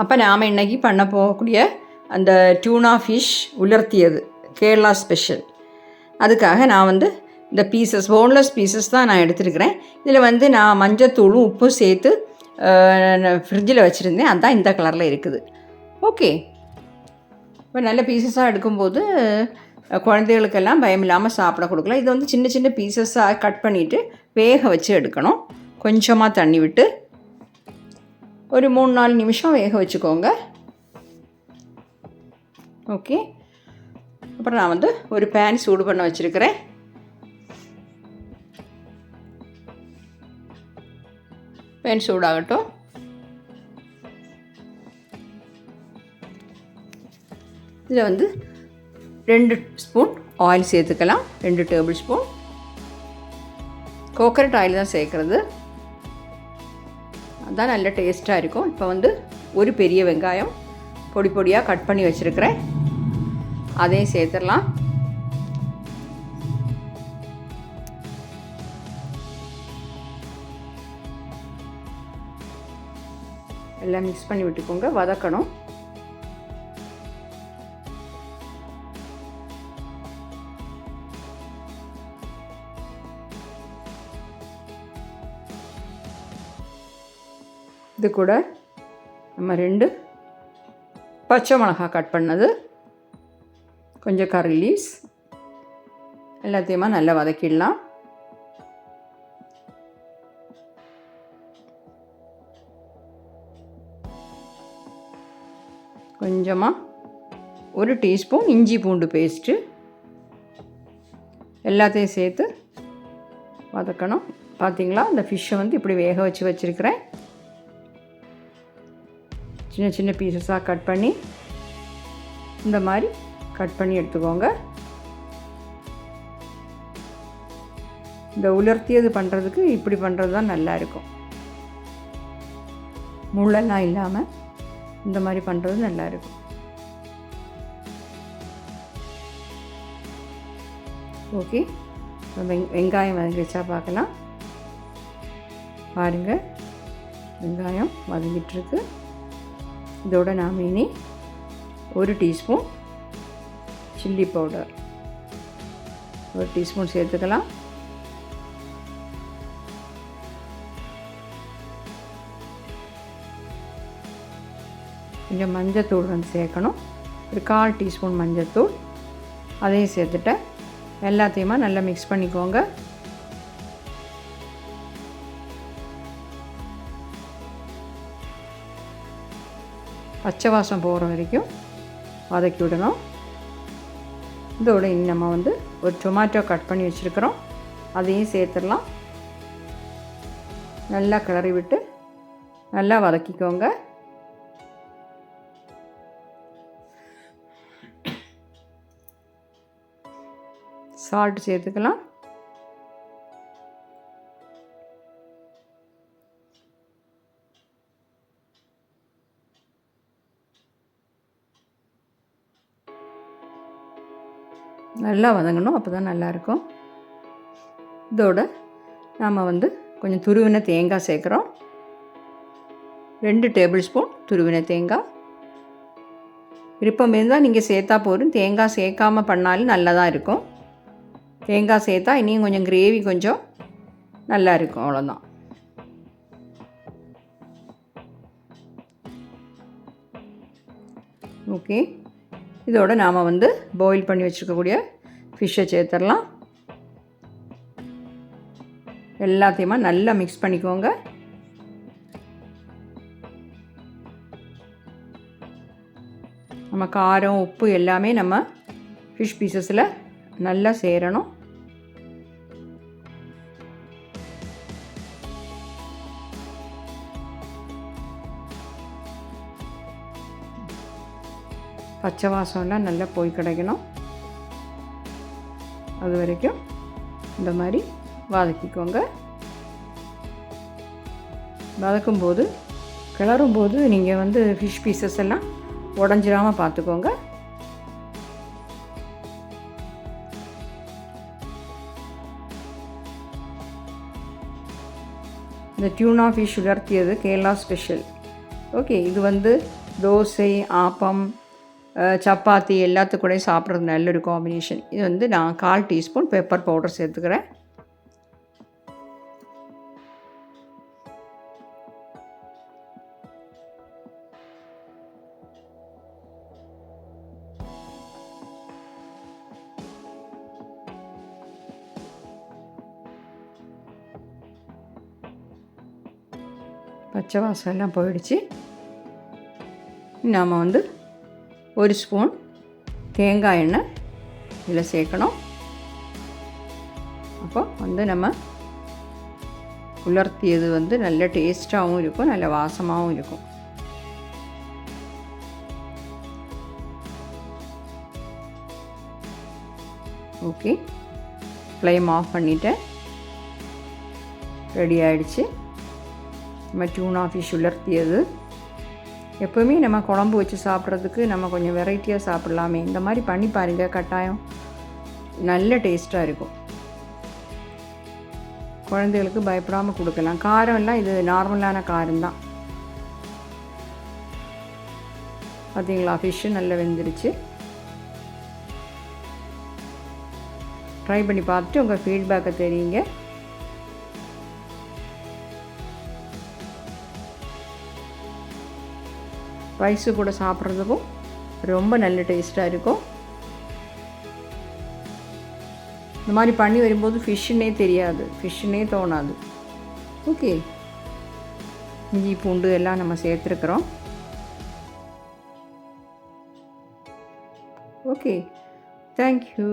அப்போ நாம் இன்றைக்கி பண்ண போகக்கூடிய அந்த டியூனா ஃபிஷ் உலர்த்தியது கேரளா ஸ்பெஷல். அதுக்காக நான் இந்த போன்லெஸ் பீசஸ் தான் நான் எடுத்துருக்கிறேன். இதில் நான் மஞ்சத்தூளும் உப்பும் சேர்த்து ஃப்ரிட்ஜில் வச்சுருந்தேன். அதுதான் இந்த கலரில் இருக்குது. ஓகே, இப்போ நல்ல பீசஸாக எடுக்கும்போது குழந்தைகளுக்கெல்லாம் பயம் இல்லாமல் சாப்பிட கொடுக்கலாம். இது சின்ன சின்ன பீசஸாக கட் பண்ணிவிட்டு வேக வச்சு எடுக்கணும். கொஞ்சமாக தண்ணி விட்டு ஒரு 3-4 நிமிஷம் வேக வச்சுக்கோங்க. ஓகே, அப்புறம் நான் ஒரு பேன் சூடு பண்ண வச்சுருக்கிறேன். பேன் சூடாகட்டும். இதில் 2 ஸ்பூன் ஆயில் சேர்த்துக்கலாம். 2 டேபிள் ஸ்பூன் கோகனட் ஆயில் தான் சேர்க்குறது. அதுதான் நல்ல டேஸ்ட்டாக இருக்கும். இப்போ ஒரு பெரிய வெங்காயம் பொடி பொடியாக கட் பண்ணி வச்சுருக்கிறேன். அதையும் சேர்த்துடலாம். எல்லாம் மிக்ஸ் பண்ணி விட்டுக்கோங்க. வதக்கணும். இது கூட நம்ம 2 பச்சை மிளகாய் கட் பண்ணது, கொஞ்சம் கறி லீவ்ஸ் எல்லாத்தையுமா நல்லா வதக்கிடலாம். கொஞ்சமாக 1 டீஸ்பூன் இஞ்சி பூண்டு பேஸ்ட்டு எல்லாத்தையும் சேர்த்து வதக்கணும். பார்த்திங்களா, இந்த ஃபிஷ்ஷை இப்படி வேக வச்சுருக்கிறேன். சின்ன சின்ன பீசஸாக கட் பண்ணி இந்த மாதிரி கட் பண்ணி எடுத்துக்கோங்க. இந்த உலர்த்தியது பண்ணுறதுக்கு இப்படி பண்ணுறது தான் நல்லா இருக்கும். முள்ளெல்லாம் இல்லாமல் இந்த மாதிரி பண்ணுறது நல்லா இருக்கும். ஓகே, வெங்காயம் வதங்கிச்சா பார்க்கலாம். பாருங்கள், வெங்காயம் வதங்கிட்டுருக்கு. இதோட நாம் இனி 1 டீஸ்பூன் சில்லி பவுடர் 1 டீஸ்பூன் சேர்த்துக்கலாம். கொஞ்சம் மஞ்சத்தூள் சேர்க்கணும். ஒரு 1/4 டீஸ்பூன் மஞ்சத்தூள் அதையும் சேர்த்துட்டேன். எல்லாத்தையுமா நல்லா மிக்ஸ் பண்ணிக்கோங்க. பச்சை வாசம் போகிற வரைக்கும் வதக்கி விடணும். இதோட இனி நம்ம ஒரு டொமேட்டோ கட் பண்ணி வச்சுருக்கிறோம். அதையும் சேர்த்துடலாம். நல்லா கிளறி விட்டு நல்லா வதக்கிக்கோங்க. சால்ட் சேர்த்துக்கலாம். நல்லா வதங்கணும், அப்போ தான் நல்லாயிருக்கும். இதோட நாம் கொஞ்சம் துருவின தேங்காய் சேர்க்குறோம். 2 டேபிள் ஸ்பூன் துருவின தேங்காய். விருப்பம் இருந்தால் நீங்கள் சேர்த்தா போதும். தேங்காய் சேர்க்காமல் பண்ணாலும் நல்லா தான் இருக்கும். தேங்காய் சேர்த்தா இனியும் கொஞ்சம் கிரேவி கொஞ்சம் நல்லா இருக்கும். அவ்வளோதான். ஓகே, இதோட நாம் பாயில் பண்ணி வச்சுருக்கக்கூடிய ஃபிஷ்ஷை சேர்த்துடலாம். எல்லாத்தையுமா நல்லா மிக்ஸ் பண்ணிக்கோங்க. நம்ம காரம் உப்பு எல்லாமே நம்ம ஃபிஷ் பீசஸில் நல்லா சேரணும். பச்சை வாசம்லாம் நல்லா போய் கிடைக்கணும். அது வரைக்கும் இந்த மாதிரி வதக்கிக்கோங்க. வதக்கும்போது கிளறும்போது நீங்கள் ஃபிஷ் பீசஸ் எல்லாம் உடஞ்சிடாமல் பார்த்துக்கோங்க. இந்த டியூனா ஃபிஷ் உலர்த்தியது கேரளா ஸ்பெஷல். ஓகே, இது தோசை, ஆப்பம், சப்பாத்தி எல்லாத்துக்கூடயும் சாப்பிட்றது நல்ல ஒரு காம்பினேஷன். இது வந்து நான் 1/4 டீஸ்பூன் பெப்பர் பவுடர் சேர்த்துக்கிறேன். பச்சை வாசம் எல்லாம் போயிடுச்சு. நாம் வந்து 1 ஸ்பூன் தேங்காய் எண்ணெய் இதில் சேர்க்கணும். அப்போ வந்து நம்ம உலர்த்தியது வந்து நல்ல டேஸ்ட்டாகவும் இருக்கும், நல்ல வாசமாகவும் இருக்கும். ஓகே, ஃப்ளேம் ஆஃப் பண்ணிவிட்டேன். ரெடி ஆகிடுச்சு நம்ம டியூனா ஃபிஷ் உலர்த்தியது. எப்போவுமே நம்ம குழம்பு வச்சு சாப்பிட்றதுக்கு நம்ம கொஞ்சம் வெரைட்டியாக சாப்பிட்லாமே. இந்த மாதிரி பண்ணி பாருங்கள், கட்டாயம் நல்ல டேஸ்ட்டாக இருக்கும். குழந்தைகளுக்கு பயப்படாமல் கொடுக்கலாம். காரம் எல்லாம் இது நார்மலான காரம்தான். பார்த்தீங்களா, ஃபிஷ்ஷு நல்லா வெந்துருச்சு. ட்ரை பண்ணி பார்த்துட்டு உங்கள் ஃபீட்பேக்கை தெரியுங்க. ரைஸு கூட சாப்பிட்றதுக்கும் ரொம்ப நல்ல டேஸ்ட்டாக இருக்கும். இந்த மாதிரி பண்ணி வரும்போது ஃபிஷ்ஷுன்னே தெரியாது, ஃபிஷ்ஷுன்னே தோணாது. ஓகே, இஞ்சி பூண்டு எல்லாம் நம்ம சேர்த்துருக்குறோம். Okay, thank you.